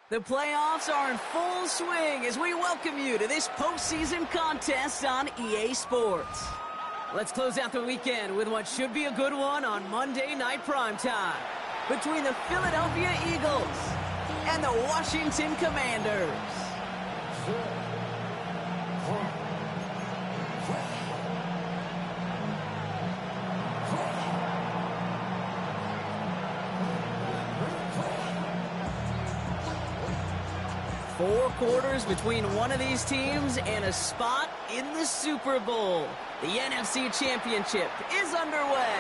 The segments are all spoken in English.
The playoffs are in full swing as we welcome you to this postseason contest on EA Sports. Let's close out the weekend with what should be a good one on Monday Night Primetime between the Philadelphia Eagles and the Washington Commanders. 4 quarters between one of these teams and a spot in the Super Bowl. The NFC Championship is underway.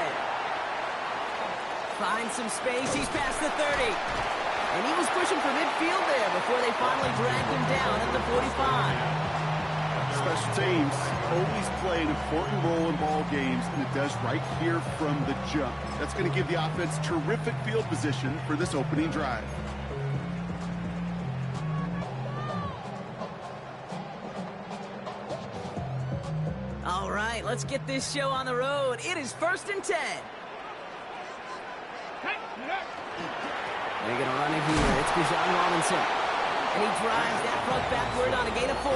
Finds some space. He's past the 30. And he was pushing for midfield there before they finally dragged him down at the 45. Special teams always play an important role in ball games, and it does right here from the jump. That's going to give the offense terrific field position for this opening drive. All right, let's get this show on the road. It is 1st and 10. They're going to run it here. It's Bijan Robinson. And he drives that front backward on a gain of 4.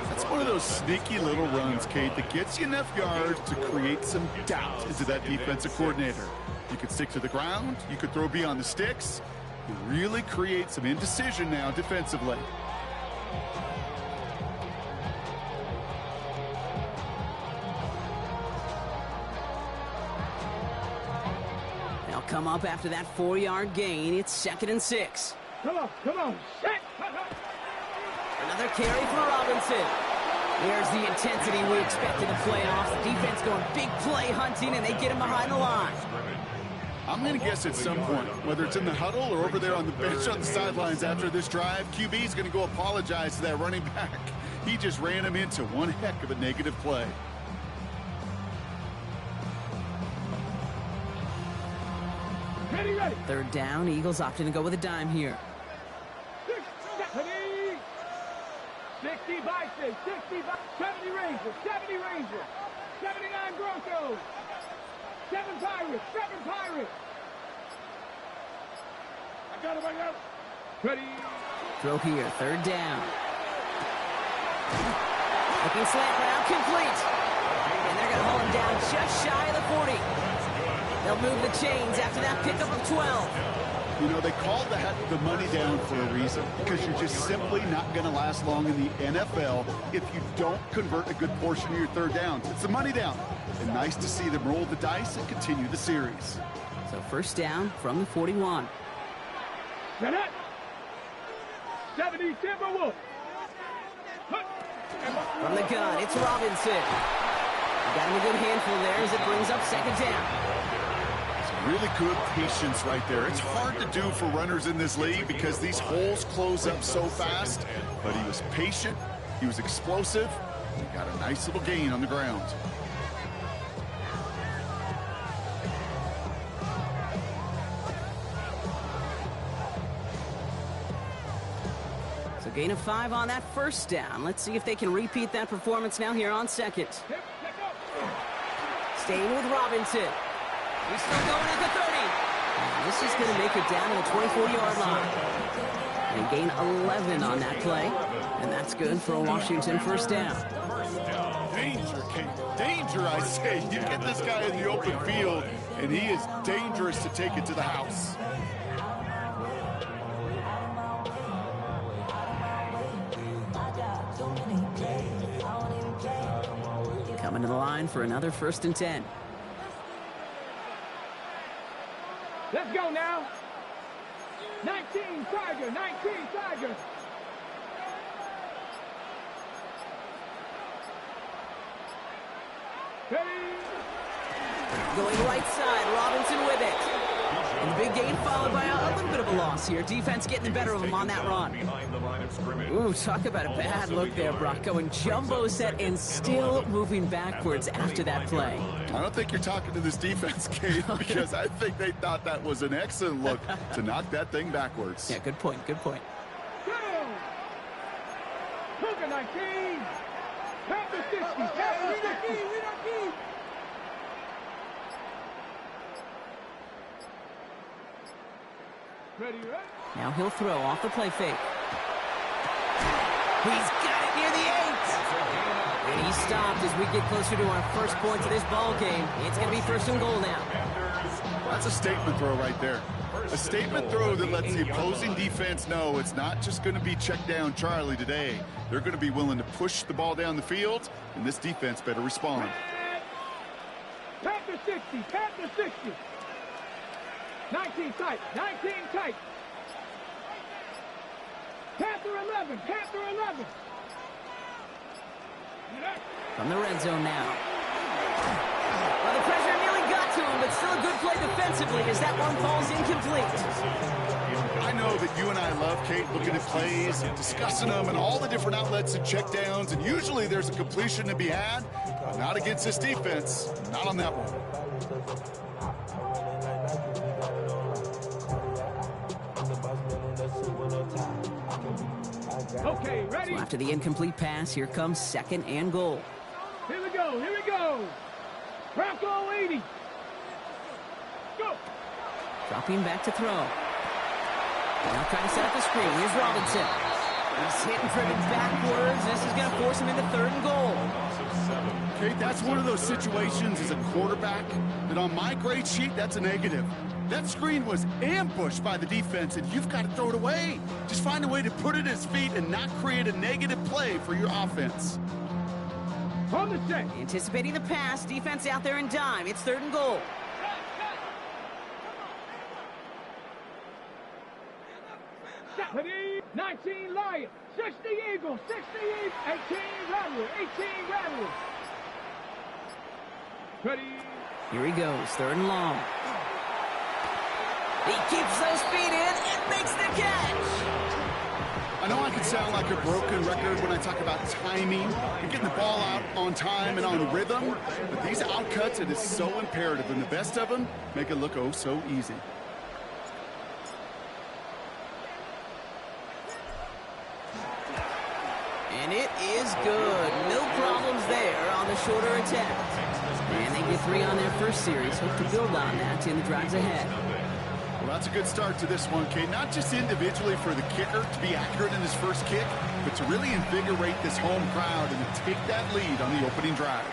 That's one of those sneaky little runs, Kate, that gets you enough yards to create some doubt into that defensive coordinator. You could stick to the ground. You could throw beyond the sticks. You really create some indecision now defensively. They'll come up after that 4-yard gain. It's 2nd and 6. Come on, set! Another carry for Robinson. There's the intensity we expect in the playoffs. The defense going big play hunting, and they get him behind the line. I'm going to guess at some point, whether it's in the huddle or over there on the bench on the sidelines after this drive, QB is going to go apologize to that running back. He just ran him into one heck of a negative play. Ready, ready. Third down, Eagles opting to go with a dime here. 60 Vikings, 60 70 Rangers, 70 Rangers, 79 Broncos, 7 Pirates, 7 Pirates. I got it. Ready. Throw here, third down. Looking slant route, complete. And they're going to hold him down just shy of the 40. They'll move the chains after that pickup of 12. You know, they called the money down for a reason, because you're just simply not going to last long in the NFL if you don't convert a good portion of your third downs. It's the money down. And nice to see them roll the dice and continue the series. So first down from the 41. Set up. 70 Timberwolves. From the gun, it's Robinson. Got him a good handful there as it brings up second down. Really good patience right there. It's hard to do for runners in this league because these holes close up so fast. But he was patient, he was explosive, and he got a nice little gain on the ground. So gain of 5 on that first down. Let's see if they can repeat that performance now here on second. Staying with Robinson. He's still going at the 30. And this is going to make it down to the 24-yard line. They gain 11 on that play. And that's good for a Washington first down. Danger, Kate. Danger, I say. You get this guy in the open field, and he is dangerous to take it to the house. Coming to the line for another first and 10. Let's go now. 19 Tiger, 19 Tiger. Ready. Going right side, Robinson with it. And the big gain followed by a little bit of a loss here. Defense getting the better of him on that run. Ooh, talk about a bad look there, Brock. Going jumbo set and still moving backwards after that play. I don't think you're talking to this defense, Kate, because I think they thought that was an excellent look to knock that thing backwards. Yeah, good point, good point. Go. Cougar 19. Panther 60. Panther 60. Ready, ready? Now he'll throw off the play fake. He's got it near the 8. And he stopped as we get closer to our first points of this ball game. It's going to be first and goal now. That's a statement throw right there. A statement throw that lets the opposing defense know it's not just going to be check down Charlie today. They're going to be willing to push the ball down the field, and this defense better respond. Panther 60. Panther 60. 19 tight. 19 tight. Panther 11. Panther 11. From the red zone now. Well, the pressure nearly got to him, but still a good play defensively as that one falls incomplete. I know that you and I love, Kate, looking at plays and discussing them and all the different outlets and checkdowns, and usually there's a completion to be had, but not against this defense. Not on that one. Okay, ready? So after the incomplete pass, here comes second and goal. Here we go. Here we go. Bronco 80. Go. Dropping back to throw. Now trying to set up the screen. Here's Robinson. He's hit and driven backwards. This is going to force him into third and goal. Kate, that's one of those situations as a quarterback that on my grade sheet, that's a negative. That screen was ambushed by the defense, and you've got to throw it away. Just find a way to put it at his feet and not create a negative play for your offense. On the set. Anticipating the pass, defense out there in dime. It's third and goal. Ready? 19 Lions. 60 Eagles. 60 Eagles. 18 Rattlers. 18 Rattlers. Ready? Here he goes, third and long. He keeps those feet in and makes the catch. I know I can sound like a broken record when I to talk about timing and getting the ball out on time and on rhythm. But these outcuts, it is so imperative, and the best of them make it look oh so easy. And it is good. No problems there on the shorter attempt. And they get 3 on their first series. Hope to build on that in the drives ahead. Well, that's a good start to this one, Kate. Not just individually for the kicker to be accurate in his first kick, but to really invigorate this home crowd and to take that lead on the opening drive.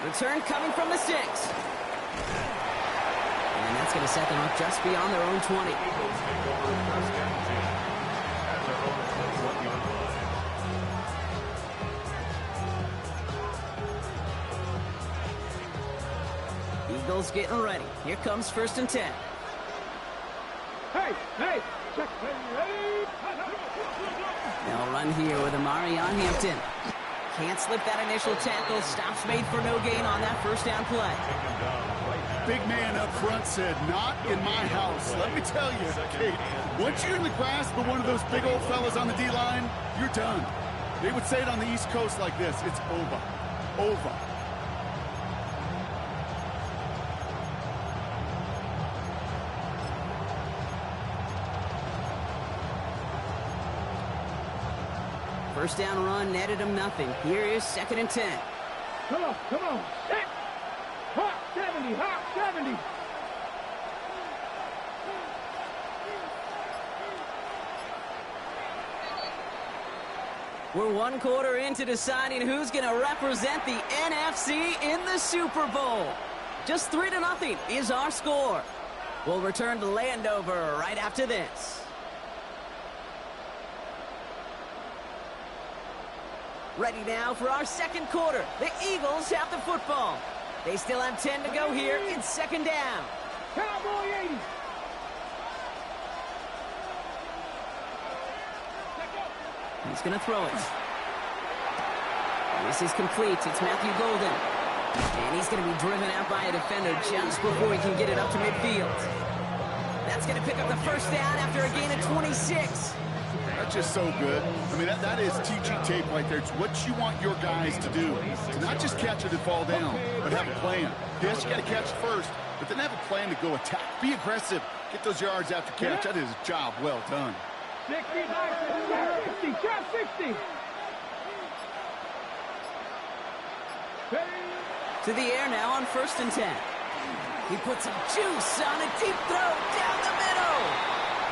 Return coming from the 6. And that's going to set them up just beyond their own 20. Eagles getting ready. Here comes 1st and 10. Hey, hey, check, hey. They'll run here with Amari on Hampton. Can't slip that initial tackle. Stops made for no gain on that first down play. Big man up front said, not in my house. Let me tell you, Kate, once you're in the grasp of one of those big old fellas on the D-line, you're done. They would say it on the East Coast like this, it's over. Over. First down run netted him nothing. Here is 2nd and 10. Come on, come on. Set. Hot 70, hot 70. We're 1 quarter into deciding who's going to represent the NFC in the Super Bowl. Just 3-0 is our score. We'll return to Landover right after this. Ready now for our 2nd quarter. The Eagles have the football. They still have 10 to go here. It's 2nd down. Cowboy 80. He's going to throw it. This is complete. It's Matthew Golden. And he's going to be driven out by a defender just before he can get it up to midfield. That's going to pick up the first down after a gain of 26. That's just so good. I mean, that is TG tape right there. It's what you want your guys to do. To not just catch it and fall down, but have a plan. Yes, you got to catch it first, but then have a plan to go attack. Be aggressive. Get those yards after catch. That is a job well done. 60, 60, 60. To the air now on 1st and 10. He puts some juice on a deep throw down the middle.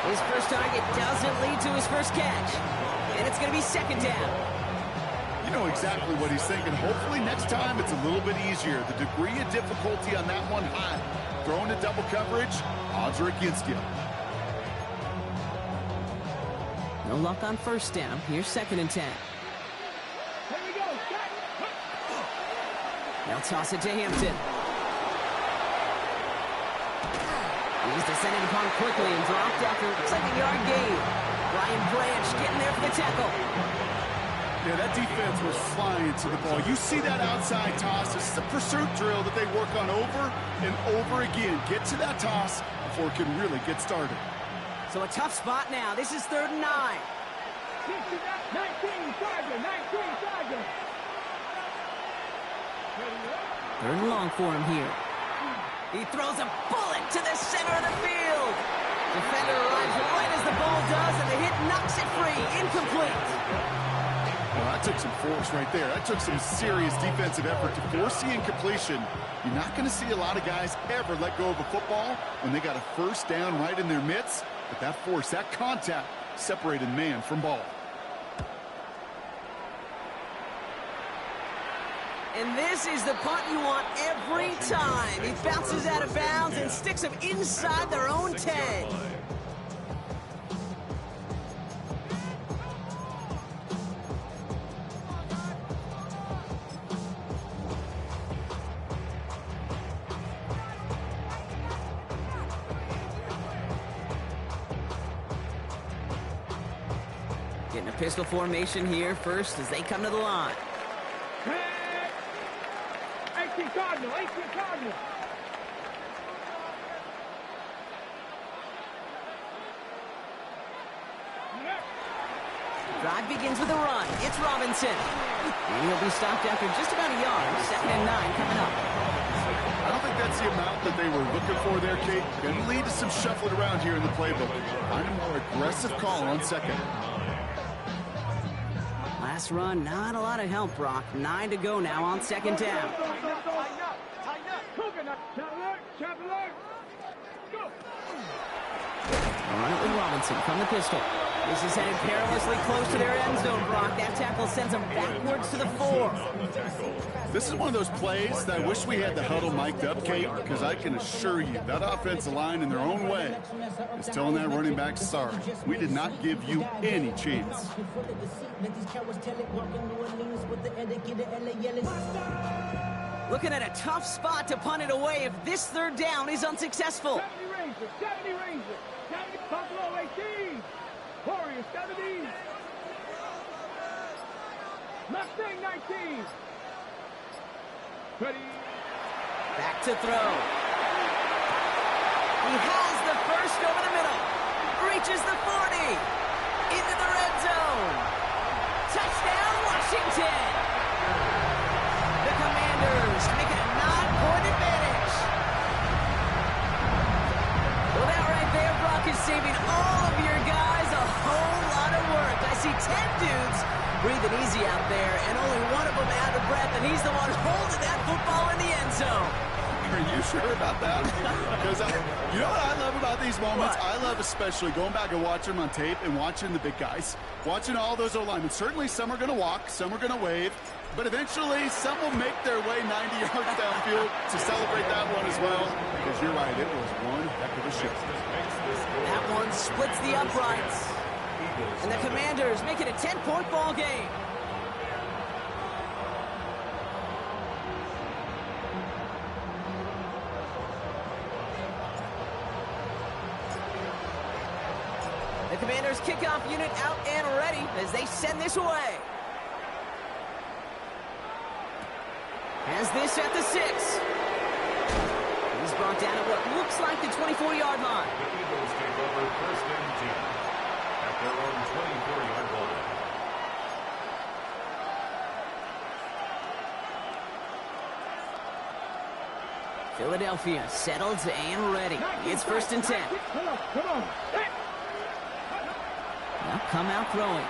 His first target doesn't lead to his first catch. And it's going to be 2nd down. You know exactly what he's thinking. Hopefully next time it's a little bit easier. The degree of difficulty on that one high. Throwing to double coverage, odds are against you. No luck on 1st down. Here's 2nd and 10. Here we go. They'll toss it to Hampton. He's descended upon quickly and dropped after 2nd-yard gain. Brian Branch getting there for the tackle. Yeah, that defense was flying to the ball. You see that outside toss. This is a pursuit drill that they work on over and over again. Get to that toss before it can really get started. So a tough spot now. This is 3rd and 9. 19, Tiger, 19, Tiger. 3rd and long for him here. He throws a bullet to the center of the field. Defender arrives right as the ball does, and the hit knocks it free. Incomplete. Well, that took some force right there. That took some serious defensive effort to force the incompletion. You're not going to see a lot of guys ever let go of a football when they got a first down right in their midst. But that force, that contact, separated man from ball. And this is the punt you want every time. He bounces out of bounds and sticks them inside their own 10. Getting a pistol formation here first as they come to the line. 18 Cardinal, 18 Cardinal. Drive begins with a run. It's Robinson. And he'll be stopped after just about a yard. 2nd and 9 coming up. I don't think that's the amount that they were looking for there, Kate. Going to lead to some shuffling around here in the playbook. Find a more aggressive call on 2nd. Last run, not a lot of help, Brock. 9 to go now on 2nd down. They'll run it with Robinson from the pistol. This is headed perilously close to their end zone, Brock. That tackle sends them backwards to the 4. This is one of those plays that I wish we had the huddle mic'd up, Kate, because I can assure you that offensive line in their own way is telling that running back, sorry, we did not give you any chance. Looking at a tough spot to punt it away if this 3rd down is unsuccessful. 70 Rangers, 70 Buffalo 18, Warriors 70, Mustang 19. Ready. Back to throw. He has the first over the middle. Reaches the 40. Into the red zone. Touchdown, Washington. The Commanders make it a 9-point advantage. Well, that right there, Brock, is saving all of your guys a whole lot of work. I see 10 dudes breathing easy out there, and only one of them out of breath, and he's the one holding that football in the end zone. Are you sure about that? Because you know what I love about these moments? What? I love especially going back and watching them on tape and watching the big guys, watching all those O-linemen. Certainly some are going to walk, some are going to wave, but eventually some will make their way 90 yards downfield to celebrate that one as well. Because you're right, it was one heck of a shift. That one splits the uprights. And the Commanders make it a 10-point ball game. The Commanders kickoff unit out and ready as they send this away. Has this at the 6. He's brought down at what looks like the 24-yard line. The Eagles take over 1st and 10 at their own 24-yard line. Philadelphia settled and ready. It's 1st and 10. Come on. Now come out throwing.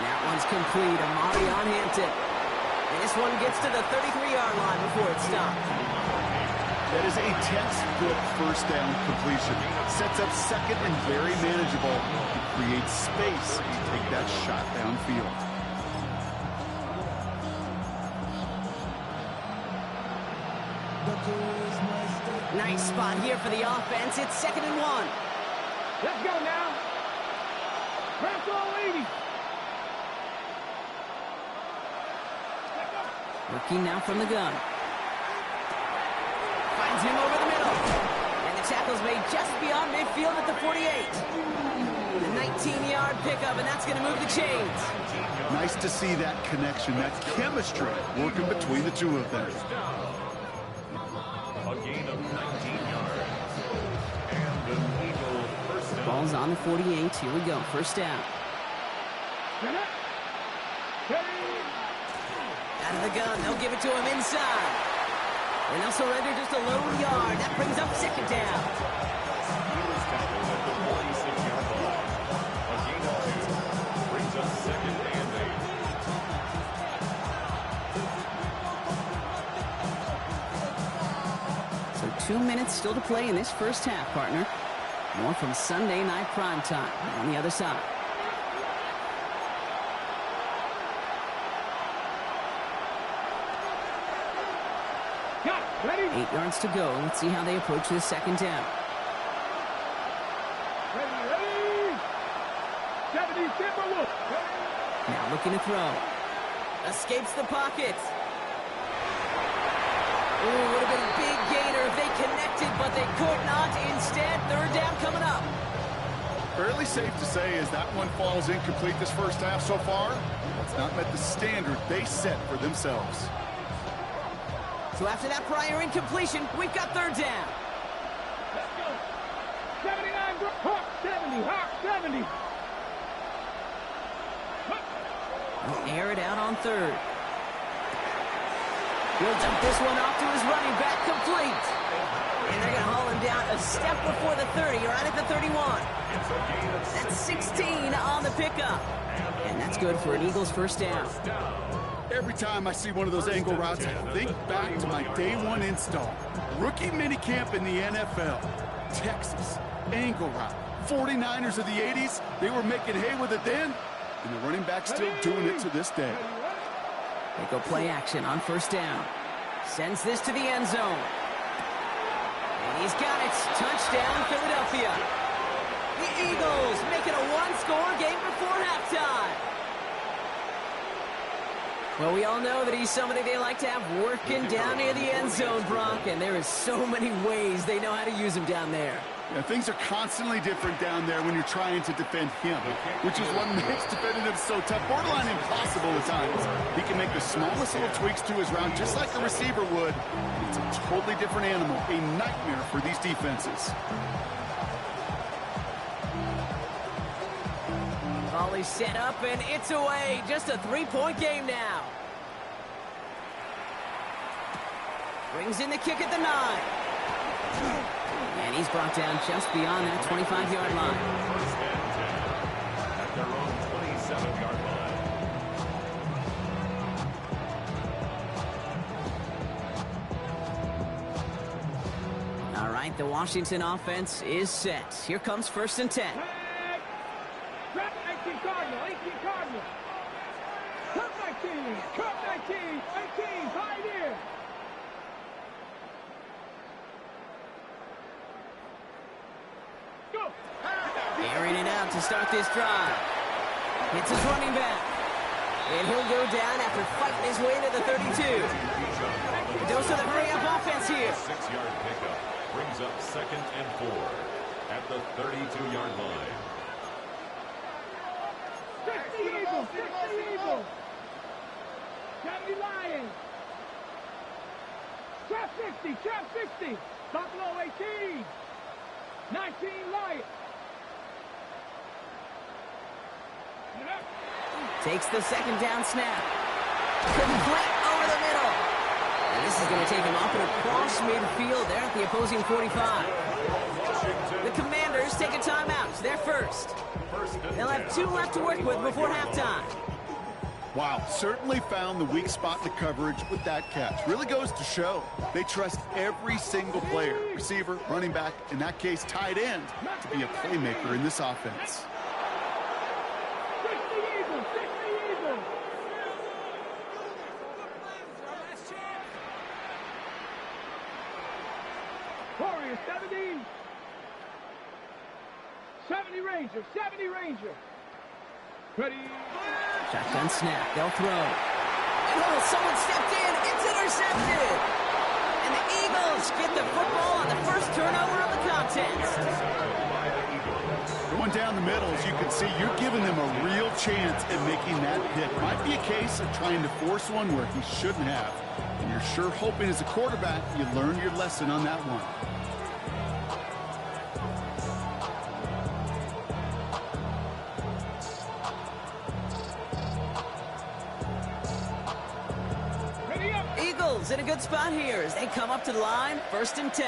That one's complete. Amari on Hampton. And this one gets to the 33-yard line before it stopped. That is a textbook 1st down completion. Sets up 2nd and very manageable. It creates space to take that shot downfield. Nice spot here for the offense. It's 2nd and 1. Let's go now. Press all 80. Working now from the gun. Finds him over the middle. And the tackle's made just beyond midfield at the 48. The 19-yard pickup, and that's going to move the chains. Nice to see that connection, that chemistry working between the two of them. A gain of 19 yards. And the Eagles 1st down. Ball's on the 48. Here we go. 1st down. Out of the gun. They'll give it to him inside. And they'll surrender just a lone yard. That brings up 2nd down. Eagles tackled at the 46-yard line. A gain of 2 brings up 2nd and 8. So 2 minutes still to play in this 1st half, partner. More from Sunday Night Primetime on the other side. Ready? 8 yards to go. Let's see how they approach this 2nd down. Ready? 70 Timberwolves. Now looking to throw. Escapes the pocket. Ooh, would have been a big gainer if they connected, but they could not. Instead, 3rd down coming up. Fairly safe to say as that one falls incomplete this 1st half so far, it's not met the standard they set for themselves. So after that prior incompletion, we've got 3rd down. Let's go. 79, Hawk 70, Hawk 70. He'll air it out on third. He'll dump this one off to his running back, complete. And they're going to haul him down a step before the 30, right at the 31. That's 16 on the pickup. And that's good for an Eagles first down. Every time I see one of those angle routes, I think back to my day one install. Rookie minicamp in the NFL. Texas, angle route. 49ers of the 80s, they were making hay with it then, and the running back's still doing it to this day. They go play action on first down. Sends this to the end zone. And he's got it. Touchdown, Philadelphia. The Eagles make it a one-score game before halftime. Well, we all know that he's somebody they like to have working down near the end zone, Brock, and there is so many ways they know how to use him down there. Yeah, things are constantly different down there when you're trying to defend him, which is what makes defending him so tough, borderline impossible at times. He can make the smallest little tweaks to his route, just like a receiver would. It's a totally different animal, a nightmare for these defenses. Volley set up, and it's away. Just a three-point game now. Brings in the kick at the 9. And he's brought down just beyond that 25-yard line. First and 10 at their own 27-yard line. All right, the Washington offense is set. Here comes first and 10. 18 Cardinal, 18 Cardinal. Cup 19, Cup 19, 18, Pioneer. Go. Airing it out to start this drive. It's his running back. And he'll go down after fighting his way to the 32. A dose of the hurry-up offense here. 6-yard pickup brings up 2nd and 4 at the 32-yard line. 60 Eagles, 60 Eagles. 70 Lions. Trap 60, trap 60. Buffalo 18. 19 Lions. Takes the second down snap. Complete over the middle. And this is going to take him up and across midfield there at the opposing 45. The Commanders take a timeout. They're first. They'll have 2 left to work with before halftime. Wow, certainly found the weak spot in the coverage with that catch. Really goes to show they trust every single player, receiver, running back, in that case tight end, to be a playmaker in this offense. 60 Eagles, 60 Eagles. Warriors 70. 70 Ranger, 70 Ranger. Ready. Shotgun snap. They'll throw. And oh, someone stepped in. It's intercepted. And the Eagles get the football on the first turnover of the contest. Going down the middle, as you can see, you're giving them a real chance at making that hit. Might be a case of trying to force one where he shouldn't have. And you're sure hoping as a quarterback you learn your lesson on that one. Eagles in a good spot here as they come up to the line, first and 10.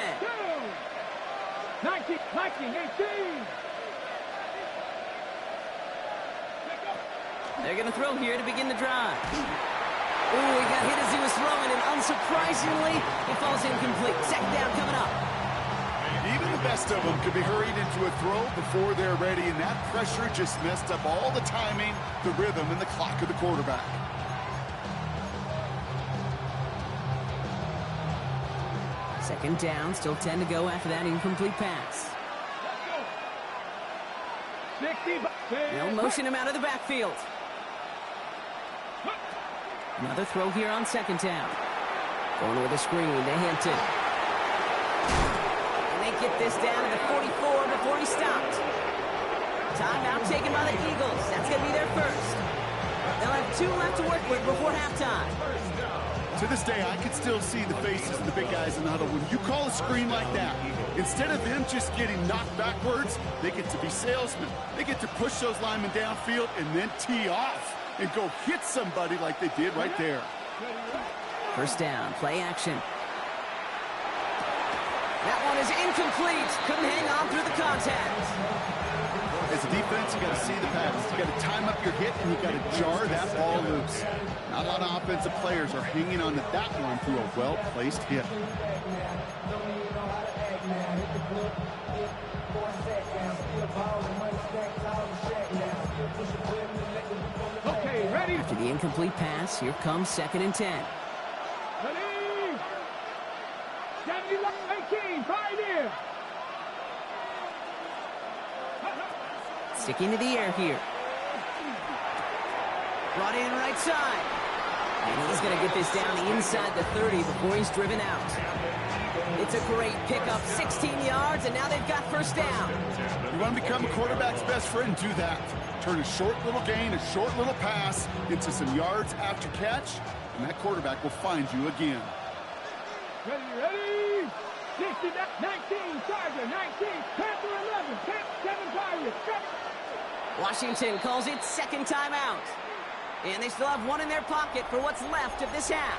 19, 18. They're going to throw here to begin the drive. Ooh, he got hit as he was throwing, and unsurprisingly, it falls incomplete. Second down coming up. Even the best of them could be hurried into a throw before they're ready, and that pressure just messed up all the timing, the rhythm, and the clock of the quarterback. Second down, still 10 to go after that incomplete pass. They'll motion him out of the backfield. Another throw here on second down. Going with a screen to Hampton. And they get this down to the 44 before he stopped. Timeout taken by the Eagles. That's going to be their first. They'll have 2 left to work with before halftime. To this day, I can still see the faces of the big guys in the huddle. When you call a screen like that, instead of them just getting knocked backwards, they get to be salesmen. They get to push those linemen downfield and then tee off. and go hit somebody like they did right there. First down, play action. That one is incomplete. Couldn't hang on through the contact. As a defense, you got to see the pass. You got to time up your hit, and you got to jar that ball loose. Not a lot of offensive players are hanging on to that one through a well-placed hit. Okay, ready? After the incomplete pass, here comes 2nd and 10. Ready? 18, pioneer. Sticking to the air here. Brought in right side. And he's going to get this down inside the 30 before he's driven out. It's a great pickup, 16 yards, and now they've got first down. You want to become a quarterback's best friend, do that. Turn a short little gain, a short little pass into some yards after catch, and that quarterback will find you again. Ready? 60, 19, Charger, 19, Panther 11, 7 Pirates, 7. Washington calls it second timeout. And they still have one in their pocket for what's left of this half.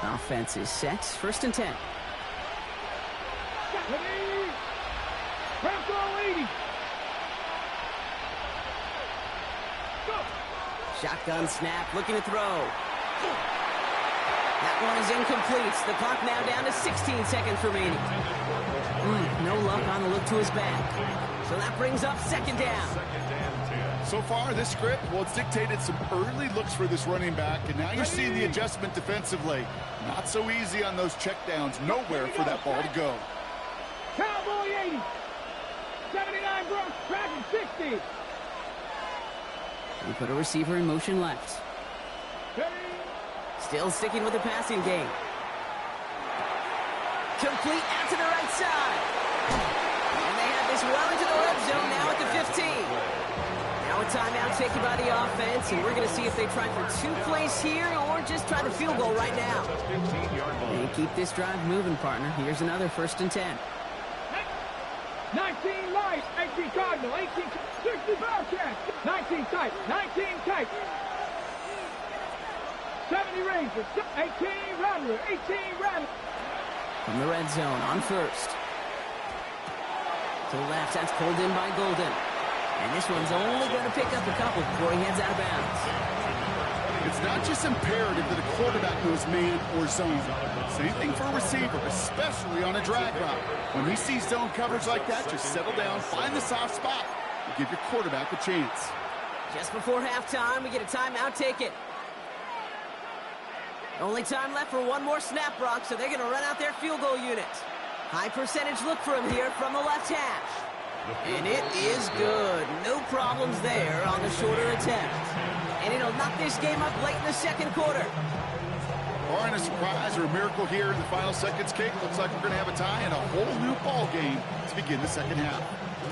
Offense is set. 1st and 10. Ready? Bronco 80. Go. Shotgun snap, looking to throw. That one is incomplete. The clock now down to 16 seconds remaining. No luck on the look to his back. So that brings up 2nd down. So far, this script, well, it's dictated some early looks for this running back, and now you're seeing the adjustment defensively. Not so easy on those checkdowns. Nowhere for that ball to go. Cowboy 80. 79 Bronx, tracking 60. We put a receiver in motion left. Ready? Still sticking with the passing game. Complete out to the right side. And they have this well into the red zone now at the 15. Now a timeout taken by the offense, and we're going to see if they try for 2 plays here or just try the field goal right now. And keep this drive moving, partner. Here's another 1st and 10. 19 light, 18 Cardinal, 18, 60 Bobcat, 19 tight, 19 tight. 70 Rangers, 18 Rattler, 18 Rattler. From the red zone on 1st. To the left, that's pulled in by Golden. And this one's only going to pick up a couple before he heads out of bounds. It's not just imperative that a quarterback knows man or zone. Same thing for a receiver, especially on a drag route. When he sees zone coverage like that, just settle down, find the soft spot, and give your quarterback a chance. Just before halftime, we get a timeout taken. Only time left for one more snap, Brock, so they're going to run out their field goal unit. High percentage look for him here from the left hash. And it is good. No problems there on the shorter attempt. And it'll knock this game up late in the 2nd quarter. Barring a surprise or a miracle here in the final seconds, Kate, looks like we're going to have a tie and a whole new ball game to begin the 2nd half.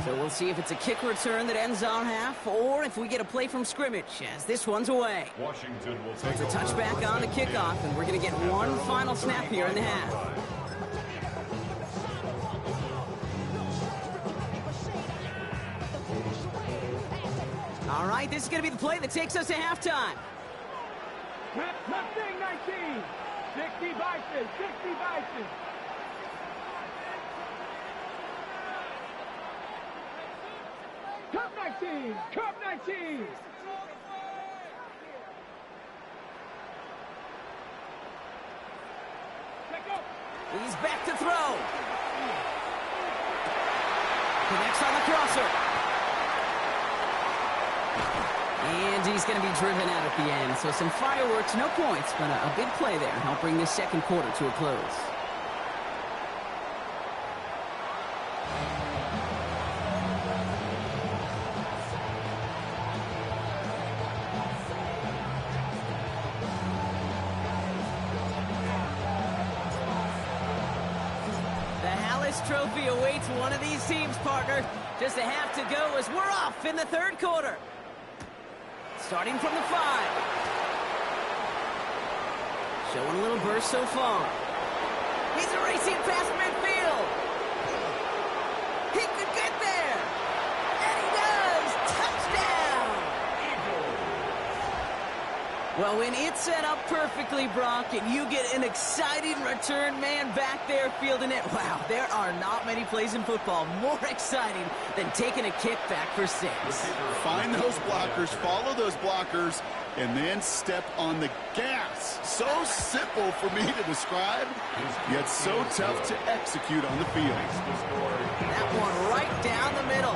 So we'll see if it's a kick return that ends our half or if we get a play from scrimmage as this one's away. Washington will So it's a take over. touchback on the kickoff, and we're going to get one final snap here in the half. All right, this is going to be the play that takes us to halftime. Mustang 19, 60 Bison, 60 Bison. Cup 19, Cup 19. He's back to throw. Connects on the crosser. And he's going to be driven out at the end. So some fireworks, no points, but a big play there. Help bring this 2nd quarter to a close. Trophy awaits one of these teams, partner. Just a half to go as we're off in the 3rd quarter. Starting from the 5. Showing a little burst so far. He's racing past midfield. He could get Well, when it's set up perfectly, Brock, and you get an exciting return man back there fielding it, wow, there are not many plays in football more exciting than taking a kick back for 6. Find those blockers, follow those blockers, and then step on the gas. So simple for me to describe, yet so tough to execute on the field. That one right down the middle.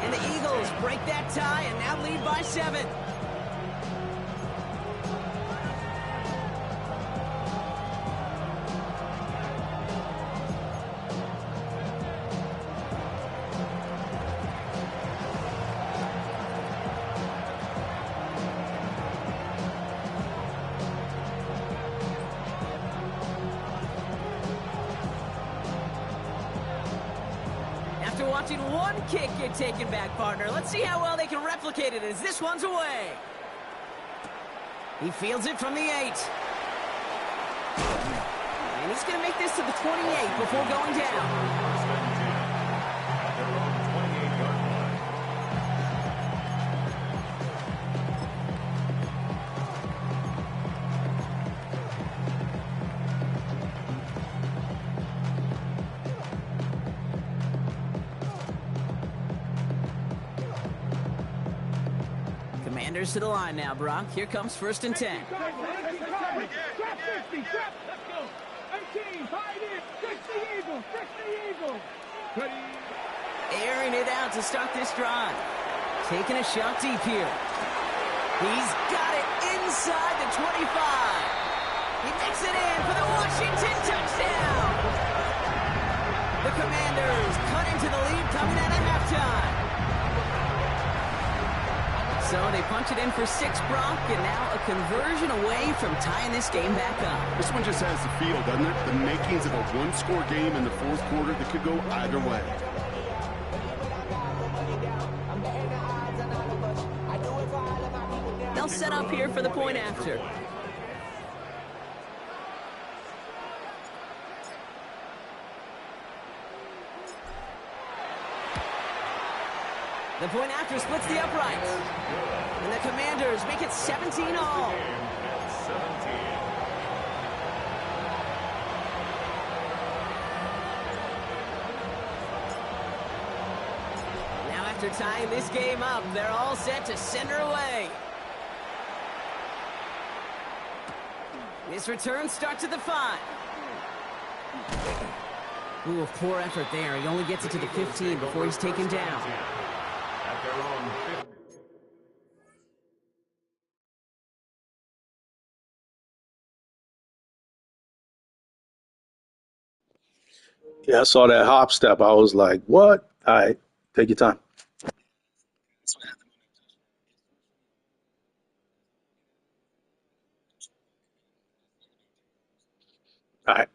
And the Eagles break that tie and now lead by 7. After watching one kick get taken back, partner, let's see how well they can replicate it as this one's away. He fields it from the 8. And he's going to make this to the 28 before going down. Commanders to the line now, Brock. Here comes 1st and 10. Trap 50, trap. Let's go. 18, hide in. 60 Eagles, 60 Eagles. Ready. Airing it out to start this drive. Taking a shot deep here. He's got it inside the 25. He makes it in for the Washington touchdown. The Commanders cut into the lead coming out of halftime. So they punch it in for 6, Brock, and now a conversion away from tying this game back up. This one just has the feel, doesn't it? The makings of a one-score game in the 4th quarter that could go either way. They'll set up here for the point after. The point after splits the uprights. And the Commanders make it 17 all. Now after tying this game up, they're all set to send her away. This return starts at the 5. Ooh, a poor effort there. He only gets it to the 15 before he's taken down. Yeah, I saw that hop step. I was like, what? All right, take your time. All right.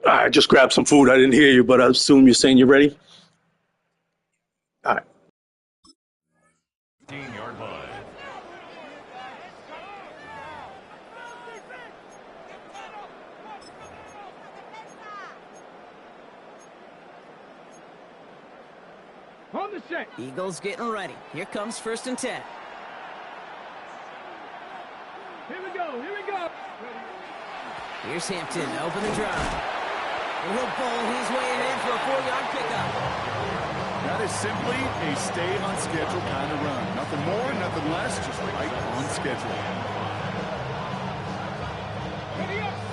All right, just grab some food. I didn't hear you, but I assume you're saying you're ready? All right. 15-yard line. On the set. Eagles getting ready. Here comes 1st and 10. Here we go, here we go. Here's Hampton to open the drive. And he'll bowl his way in for a 4-yard pickup. That is simply a stay-on-schedule kind of run. Nothing more, nothing less, just right on schedule.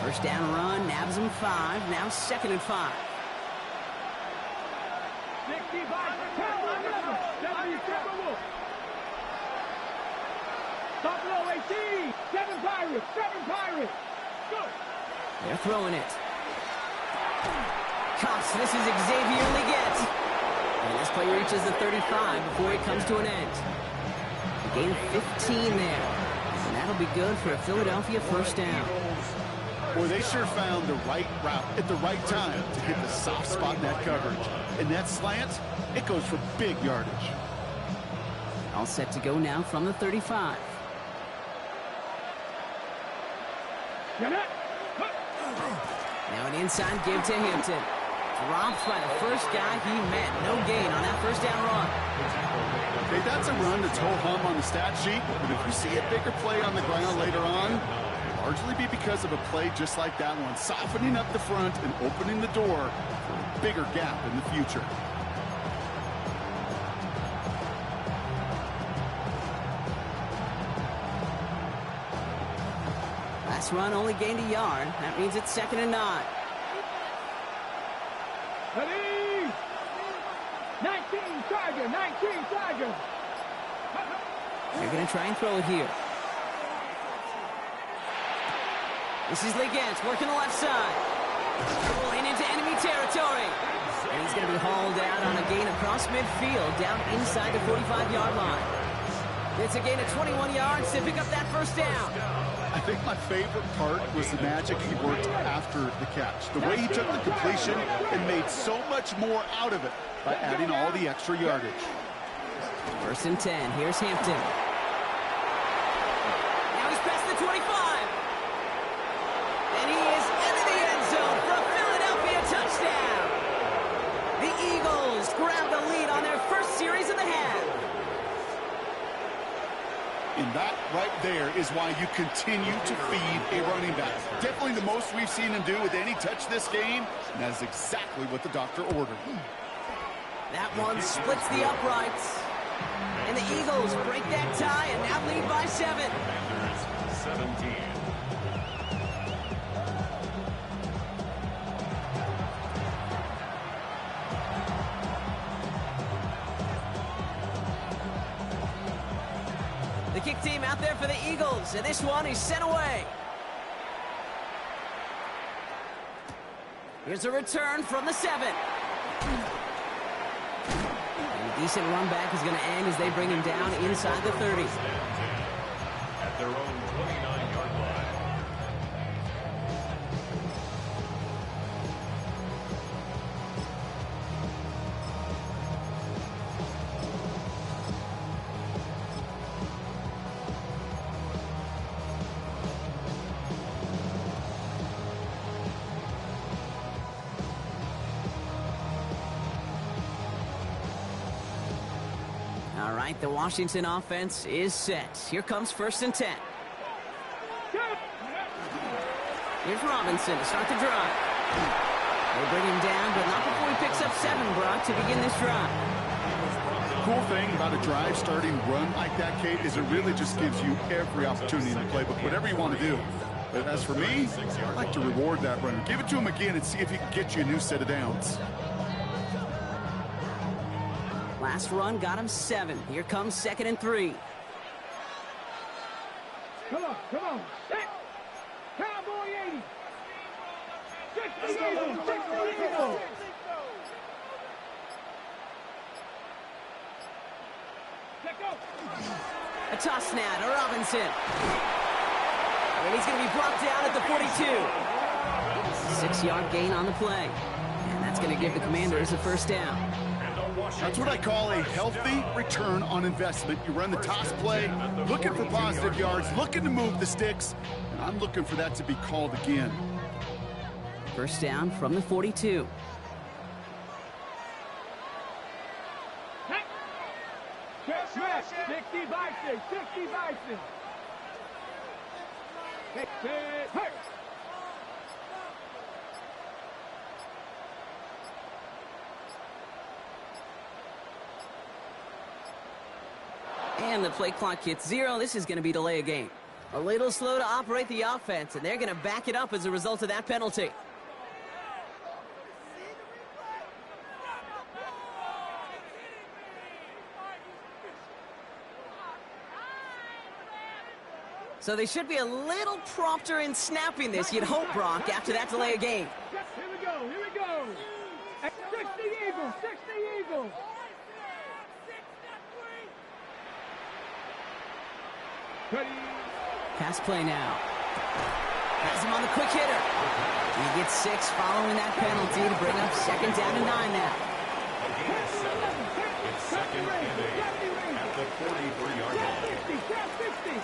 1st down run, nabs him 5. Now 2nd and 5. 65, 10, 11, 70, Buffalo 18. 7 Pirates. 7 Pirates. Go. They're throwing it. Cuffs, this is Xavier Leggett. And this play reaches the 35 before it comes to an end. A gain of 15 there. And that'll be good for a Philadelphia first down. Boy, they sure found the right route at the right time to hit the soft spot in that coverage. And that slant, it goes for big yardage. All set to go now from the 35. Now an inside give to Hampton. Dropped by the first guy he met. No gain on that first down run. Okay, that's a run that's ho-hum on the stat sheet, but if you see a bigger play on the ground later on, it'll largely be because of a play just like that one, softening up the front and opening the door for a bigger gap in the future. Last run only gained a yard. That means it's 2nd and 9. Ready? 19 Tiger. 19 Tiger. They're going to try and throw it here. This is Leggett working the left side. Rolling into enemy territory. And he's going to be hauled out on a gain across midfield down inside the 45-yard line. It's a gain of 21 yards to pick up that first down. I think my favorite part was the magic he worked after the catch. The way he took the completion and made so much more out of it by adding all the extra yardage. 1st and 10. Here's Hampton. Now he's past the 25. And he is into the end zone for a Philadelphia touchdown. The Eagles grab the lead on their first series of the half. And that right there is why you continue to feed a running back. Definitely the most we've seen him do with any touch this game, and that is exactly what the doctor ordered. That one splits the uprights. And the Eagles break that tie and now lead by 7. Commanders 17. The kick team out there for the Eagles, and this one is sent away. Here's a return from the 7. And a decent run back is going to end as they bring him down inside the 30. At their own 29-yard line. All right, the Washington offense is set. Here comes 1st and 10. Here's Robinson to start the drive. They bring him down, but not before he picks up 7, Brock, to begin this drive. The cool thing about a drive starting run like that, Kate, is it really just gives you every opportunity in the playbook, whatever you want to do. But as for me, I like to reward that runner. Give it to him again and see if he can get you a new set of downs. Last run got him 7. Here comes 2nd and 3. Come on. Set. Cowboy 80. 60 Eagles. Let go. A toss now to Robinson. And he's going to be brought down at the 42. 6-yard gain on the play. And that's going to give the Commanders a first down. That's what I call a healthy return on investment. You run the toss play, looking for positive yards, looking to move the sticks, and I'm looking for that to be called again. First down from the 42. Check, 60 Bison. 60 Bison. Hey. And the play clock hits 0. This is going to be delay a game. A little slow to operate the offense, and they're going to back it up as a result of that penalty. So they should be a little prompter in snapping this, you'd hope, Brock, after that delay of game. Here we go, here we go. 60 Eagles, 60 Eagles. Ready. Pass play now. Has him on the quick hitter. He gets 6 following that penalty to bring up second down and 9 now. It's second and 8 at the 43-yard line. 60,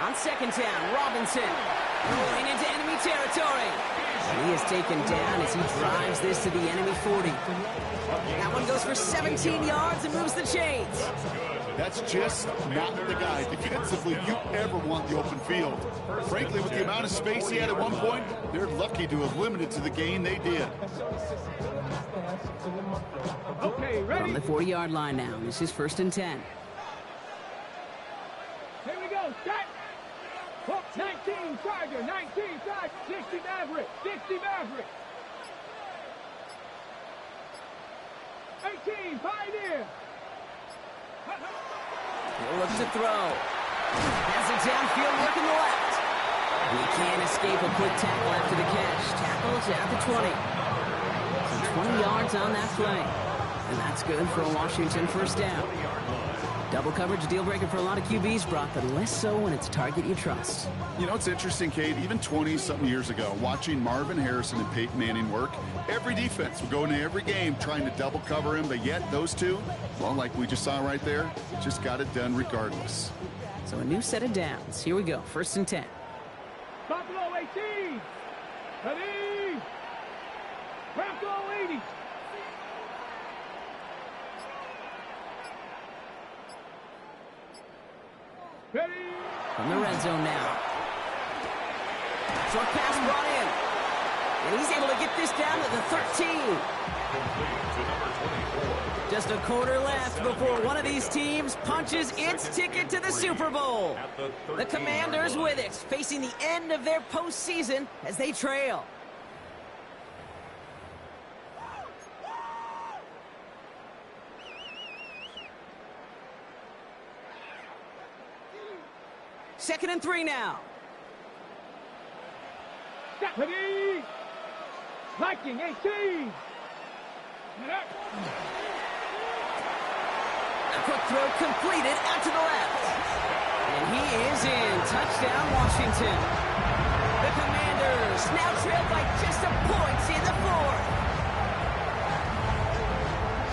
On second down, Robinson rolling into enemy territory. And he is taken down as he drives this to the enemy 40. That one goes for 17 yards and moves the chains. That's just not the guy defensively you ever want the open field. Frankly, with the amount of space he had at one point, they're lucky to have limited to the gain they did. Okay, ready? On the 40-yard line now. This is 1st and 10. Here we go, set. 19 Tiger, 19 Tiger, 60 Maverick, 60 Maverick. 18 Pioneer. He'll look to throw. Has it downfield, looking left. He can't escape a quick tackle after the catch. Tackles at the 20. So 20 yards on that play. And that's good for a Washington first down. Double coverage, deal breaker for a lot of QBs, Brock, but less so when it's a target you trust. You know, it's interesting, Kate, even 20-something years ago, watching Marvin Harrison and Peyton Manning work, every defense would go into every game trying to double cover him, but yet those two, well, like we just saw right there, just got it done regardless. So a new set of downs. Here we go, 1st and 10. Buffalo 18. Ready. Bronco 80. Ready. From the red zone now. Short pass brought in. And he's able to get this down to the 13. Just a quarter left before one of these teams punches its ticket to the Super Bowl. The Commanders with it, facing the end of their postseason as they trail. Second and 3 now. Ready. Viking 18. A quick throw completed out to the left. And he is in. Touchdown, Washington. The Commanders now trail by just a point in the 4th.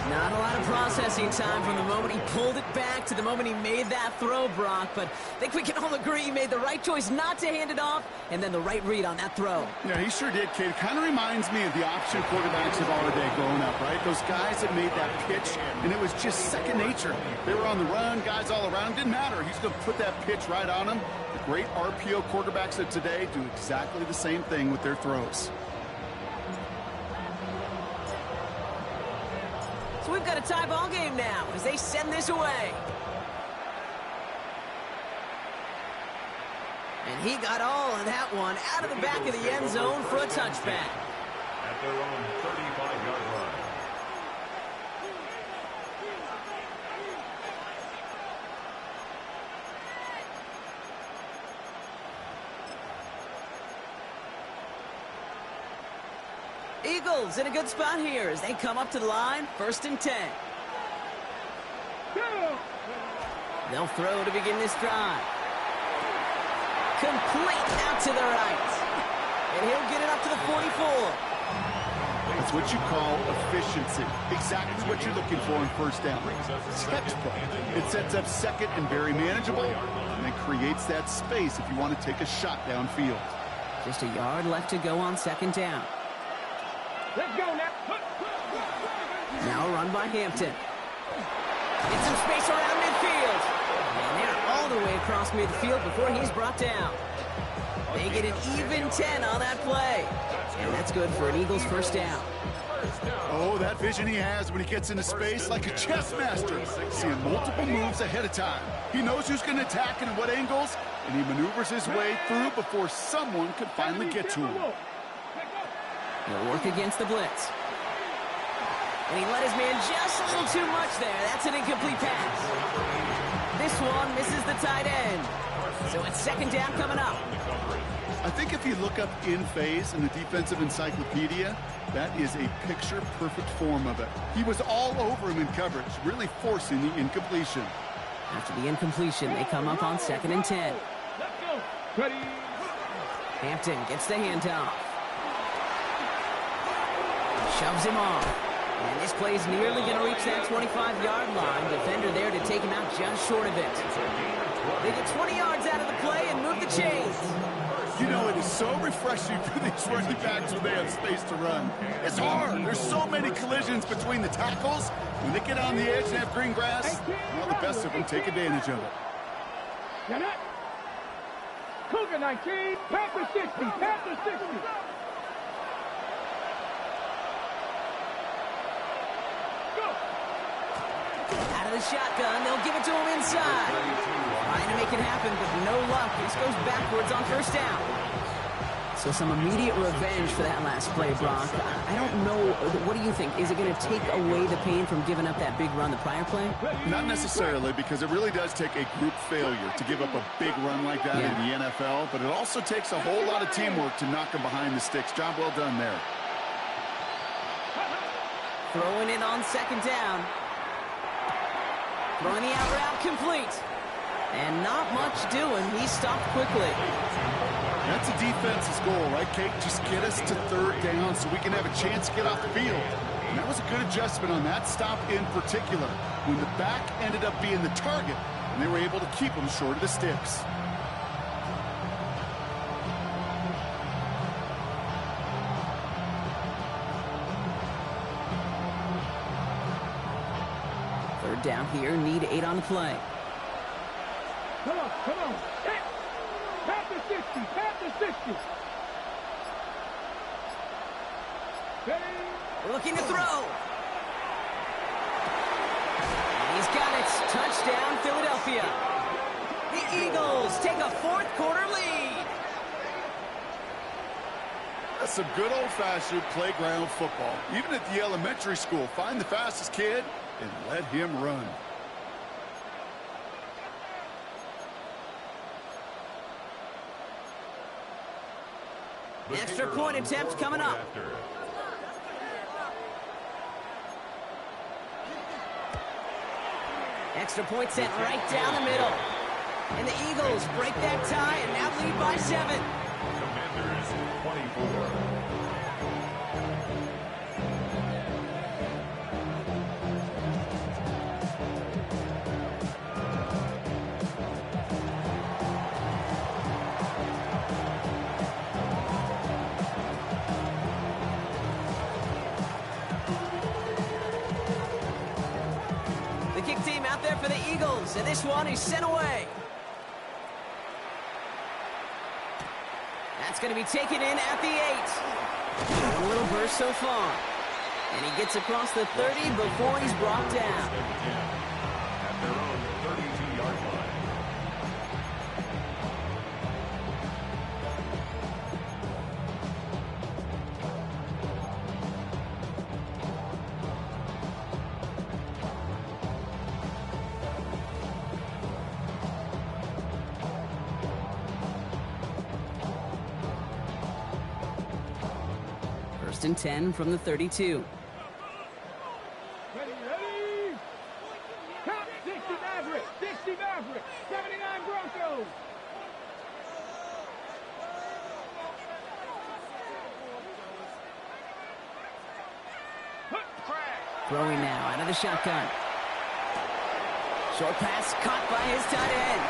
Not a lot of processing time from the moment he pulled it back to the moment he made that throw, Brock. But I think we can all agree he made the right choice not to hand it off, and then the right read on that throw. Yeah, he sure did, Kate. It kind of reminds me of the option quarterbacks of our day growing up, right? Those guys that made that pitch, and it was just second nature. They were on the run, guys all around. Didn't matter. He's going to put that pitch right on them. The great RPO quarterbacks of today do exactly the same thing with their throws. So we've got a tie ball game now as they send this away. And he got all of that one out of the back of the end zone for a touchback. At their own 35-yard line. Eagles in a good spot here as they come up to the line, 1st and 10. They'll throw to begin this drive. Complete out to the right. And he'll get it up to the 44. That's what you call efficiency. Exactly what you're looking for in first down. Textbook. It sets up second and very manageable, and it creates that space if you want to take a shot downfield. Just a yard left to go on second down. Let's go now. Now a run by Hampton. Get some space around midfield. And they're all the way across midfield before he's brought down. They get an even 10 on that play. And that's good for an Eagles first down. Oh, that vision he has when he gets into space like a chess master. Seeing multiple moves ahead of time. He knows who's going to attack and at what angles, and he maneuvers his way through before someone can finally get to him. He'll work against the blitz. And he let his man just a little too much there. That's an incomplete pass. This one misses the tight end. So it's second down coming up. I think if you look up in phase in the defensive encyclopedia, that is a picture-perfect form of it. He was all over him in coverage, really forcing the incompletion. After the incompletion, they come up on 2nd and 10. Let's go. Ready. Hampton gets the handoff. Shoves him off. And this play is nearly going to reach that 25-yard line. Defender there to take him out just short of it. They get 20 yards out of the play and move the chains. You know, it is so refreshing for these running backs when they have space to run. It's hard. There's so many collisions between the tackles. When they get on the edge and have green grass, well, the best of them take advantage of it. Get it. Cougar 19, Panther 60, Panther 60. Go. Out of the shotgun, they'll give it to him inside. Trying to make it happen, but no luck. This goes backwards on first down. So some immediate revenge for that last play, Brock. I don't know. What do you think? Is it going to take away the pain from giving up that big run the prior play? Not necessarily, because it really does take a group failure to give up a big run like that in the NFL, but it also takes a whole lot of teamwork to knock them behind the sticks. Job well done there. Throwing it on second down. Throwing the out route complete. And not much doing. He stopped quickly. That's a defense's goal, right, Kate? Just get us to third down so we can have a chance to get off the field. And that was a good adjustment on that stop in particular, when the back ended up being the target, and they were able to keep him short of the sticks. Third down here, need 8 on the play. Come on, come on. Hit. Panther 60, Panther 60. Ready. Looking to throw. He's got it. Touchdown, Philadelphia. The Eagles take a fourth-quarter lead. That's some good old-fashioned playground football. Even at the elementary school, find the fastest kid and let him run. Extra point attempt coming up. Extra point sent right down the middle. And the Eagles break that tie and now lead by 7. Commanders 24. The kick team out there for the Eagles, and this one is sent away. That's going to be taken in at the 8. A little burst so far. And he gets across the 30 before he's brought down. At their own 32-yard line. First and 10 from the 32. Ready, ready. Count 60 Maverick, 60 Maverick, 79 Broncos. Throwing now out of the shotgun. Short pass caught by his tight end.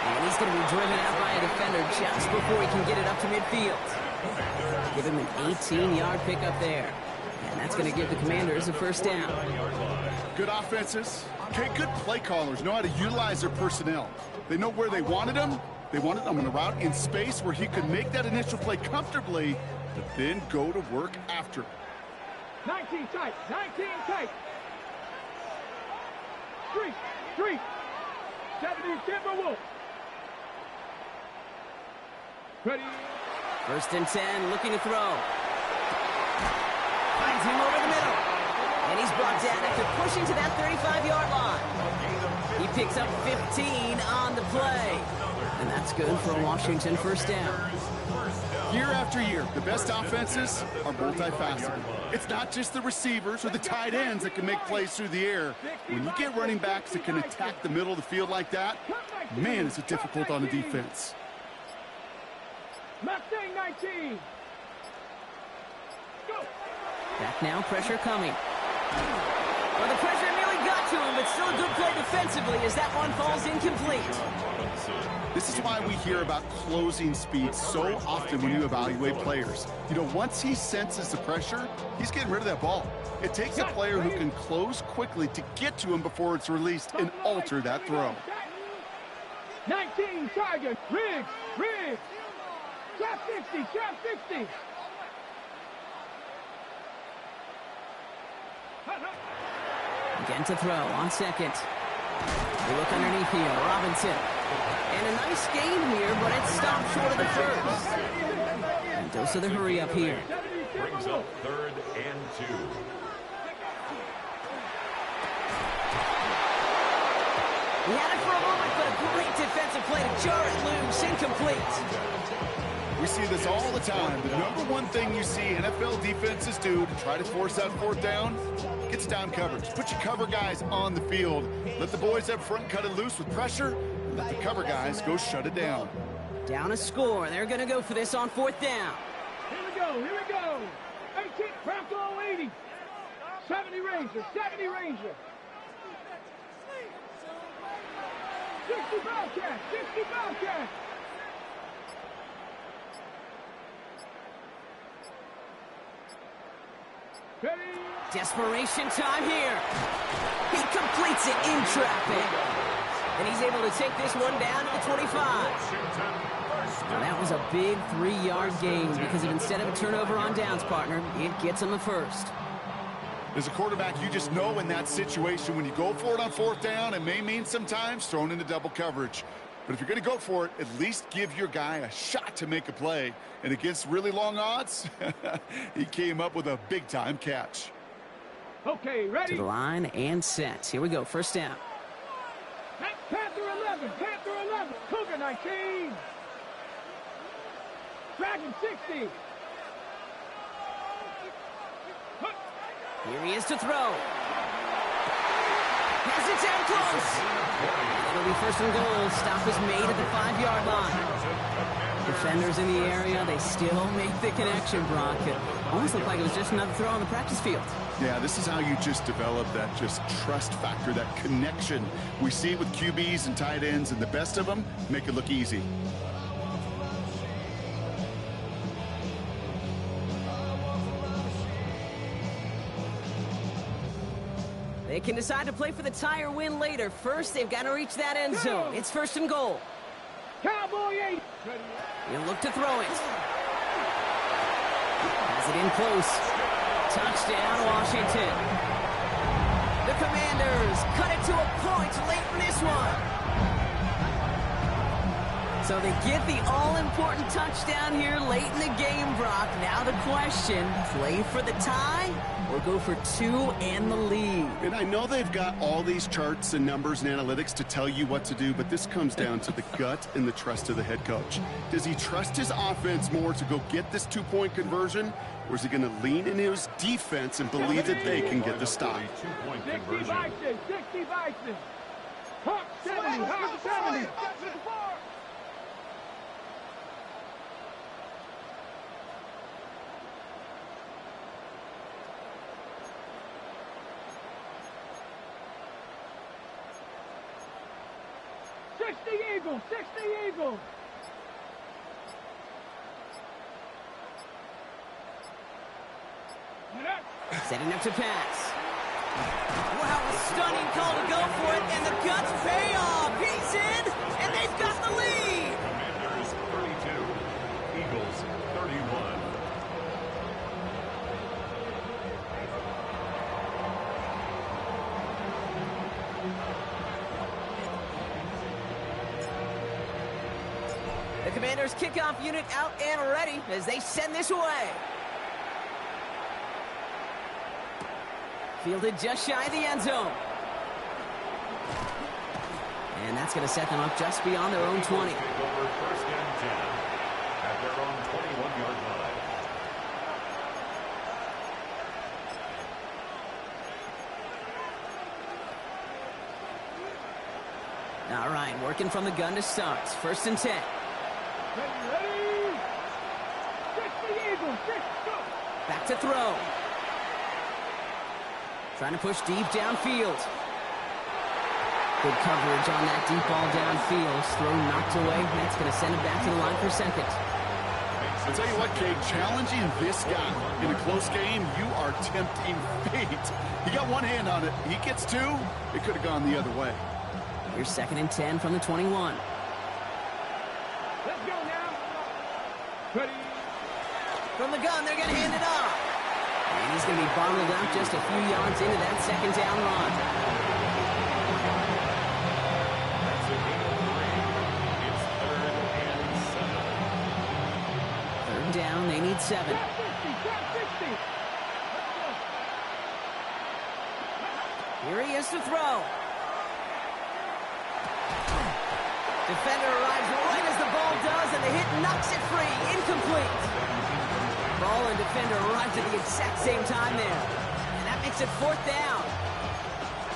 And he's going to be driven out by a defender just before he can get it up to midfield. Give him an 18-yard pickup there. And that's going to give the Commanders a first down. Good offenses. Okay, good play callers know how to utilize their personnel. They know where they wanted them. They wanted them on a route in space where he could make that initial play comfortably, but then go to work after. 19 tight, 19 tight. Street. 70 Timberwolves. Ready. First and 10, looking to throw. Finds him over the middle. And he He's brought down after pushing to that 35-yard line. He picks up 15 on the play. And that's good for a Washington first down. Year after year, the best offenses are multifaceted. It's not just the receivers or the tight ends that can make plays through the air. When you get running backs that can attack the middle of the field like that, man, is it difficult on the defense. Mustang 19. Go. Back now, pressure coming. Well, the pressure nearly got to him, but still a good play defensively as that one falls incomplete. This is why we hear about closing speed so often when you evaluate players. You know, once he senses the pressure, he's getting rid of that ball. It takes a player who can close quickly to get to him before it's released and alter that throw. 19, target, Riggs, trap 60. Again to throw on second. We look underneath here, Robinson. And a nice gain here, but it stopped short of the first. And dose of the hurry up here. Brings up 3rd and 2. He had it for a moment, but a great defensive play to jar it loose, incomplete. We see this all the time. The number one thing you see NFL defenses do to try to force that 4th down, gets down coverage. Put your cover guys on the field. Let the boys up front cut it loose with pressure. Let the cover guys go shut it down. Down a score. They're going to go for this on 4th down. Here we go. 18, Bronco 80. 70 Ranger. 60 Bobcat. Ready? Desperation time here. He completes it in traffic. And he's able to take this one down to the 25. Now that was a big 3-yard gain because instead of a turnover on downs, partner, it gets him a first. As a quarterback, you just know in that situation when you go for it on 4th down, it may mean sometimes thrown into double coverage. But if you're going to go for it, at least give your guy a shot to make a play. And against really long odds, he came up with a big-time catch. Okay, ready? To the line and set. Here we go, first down. Panther 11, Cougar 19. Dragon 60. Here he is to throw. Has it down close. It'll be 1st and goal. Stop is made at the 5-yard line. Defenders in the area, they still make the connection, Brock. It almost looked like it was just another throw on the practice field. Yeah, this is how you just develop that just trust factor, that connection. We see it with QBs and tight ends, and the best of them make it look easy. They can decide to play for the tie or win later. First, they've got to reach that end zone. It's 1st and goal. Cowboy 8. He'll look to throw it. Has it in close. Touchdown, Washington. The Commanders cut it to a point late in this one. So they get the all-important touchdown here late in the game, Brock. Now the question, play for the tie or go for 2 and the lead? And I know they've got all these charts and numbers and analytics to tell you what to do, but this comes down to the gut and the trust of the head coach. Does he trust his offense more to go get this 2-point conversion, or is he going to lean in his defense and believe that they can get the stop? 60 Bison. Hawk 70. Eagles, 60 Eagles. Setting up to pass. Wow, a stunning call to go for it, and the guts pay off. He's in, and they've got the lead. Commanders 32, Eagles 31. The Commanders' kickoff unit out and ready as they send this away. Fielded just shy of the end zone. And that's going to set them up just beyond their own 20. Take over first and 10 at their own 21-yard line. All right, working from the gun to start. First and 10. Ready? Six the Eagles. Six, go. Back to throw. Trying to push deep downfield. Good coverage on that deep ball downfield. Throw knocked away. That's going to send him back to the line for second. I'll tell you what, Kate, challenging this guy in a close game, you are tempting fate. He got one hand on it. He gets two. It could have gone the other way. Here's second and 10 from the 21. Let's go now. Ready? From the gun, they're going to hand it off. And he's going to be bottled out just a few yards into that second down run. That's a gain of 3. It's third and 7. Third down, they need 7. Top 60. Top 60. Here he is to throw. Defender arrives right as the ball does, and the hit knocks it free. Incomplete. Ball and defender arrived at the exact same time there. And that makes it fourth down.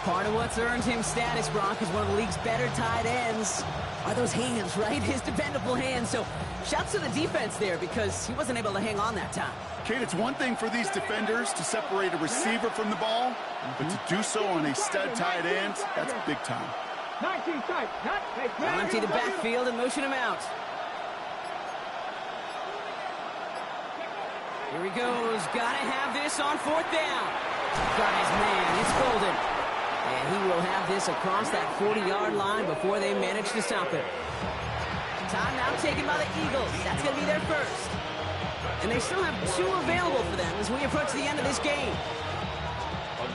Part of what's earned him status, Brock, is one of the league's better tight ends. Are those hands, right? His dependable hands. So shouts to the defense there because he wasn't able to hang on that time. Kate, it's one thing for these defenders to separate a receiver from the ball, but to do so on a stud tight end, that's big time. 19 tight. Not take They'll empty the backfield and motion him out. Here he goes. Gotta have this on fourth down. Got his man. It's Golden. And he will have this across that 40-yard line before they manage to stop it. Timeout taken by the Eagles. That's going to be their first. And they still have 2 available for them as we approach the end of this game.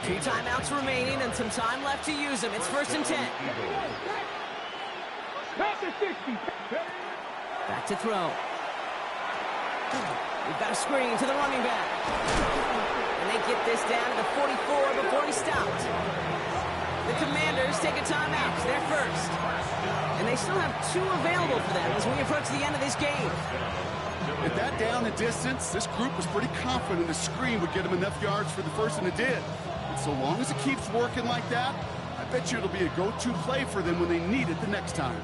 2 timeouts remaining and some time left to use them. It's first and 10. Top to 60. Back to throw. We've got a screen to the running back. And they get this down to the 44 before he stopped. The Commanders take a timeout. They're first. And they still have 2 available for them as we approach the end of this game. At that down and distance, this group was pretty confident a screen would get them enough yards for the first, and it did. And so long as it keeps working like that, I bet you it'll be a go-to play for them when they need it the next time.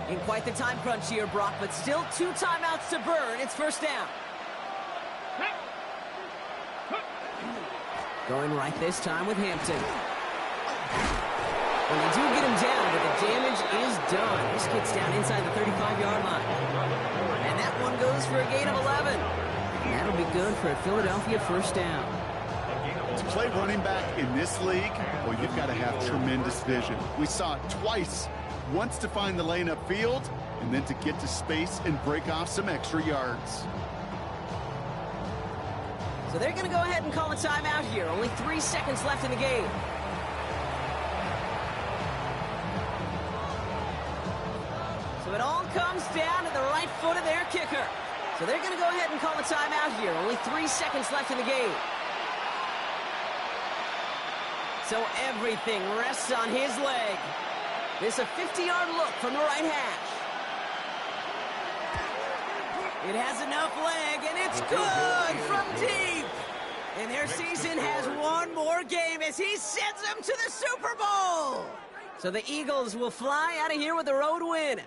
In quite the time crunch here, Brock, but still 2 timeouts to burn. It's first down. Going right this time with Hampton. Well, they do get him down, but the damage is done. This kid's down inside the 35-yard line. And that one goes for a gain of 11. And that'll be good for a Philadelphia first down. To play running back in this league, well, you've got to have tremendous vision. We saw it twice. Once to find the lane upfield, and then to get to space and break off some extra yards. So they're going to go ahead and call a timeout here. Only 3 seconds left in the game. So it all comes down to the right foot of their kicker. So they're going to go ahead and call a timeout here. Only 3 seconds left in the game. So everything rests on his leg. This a 50-yard look from the right hash. It has enough leg, and it's good from deep. And their season has one more game as he sends them to the Super Bowl. So the Eagles will fly out of here with a road win.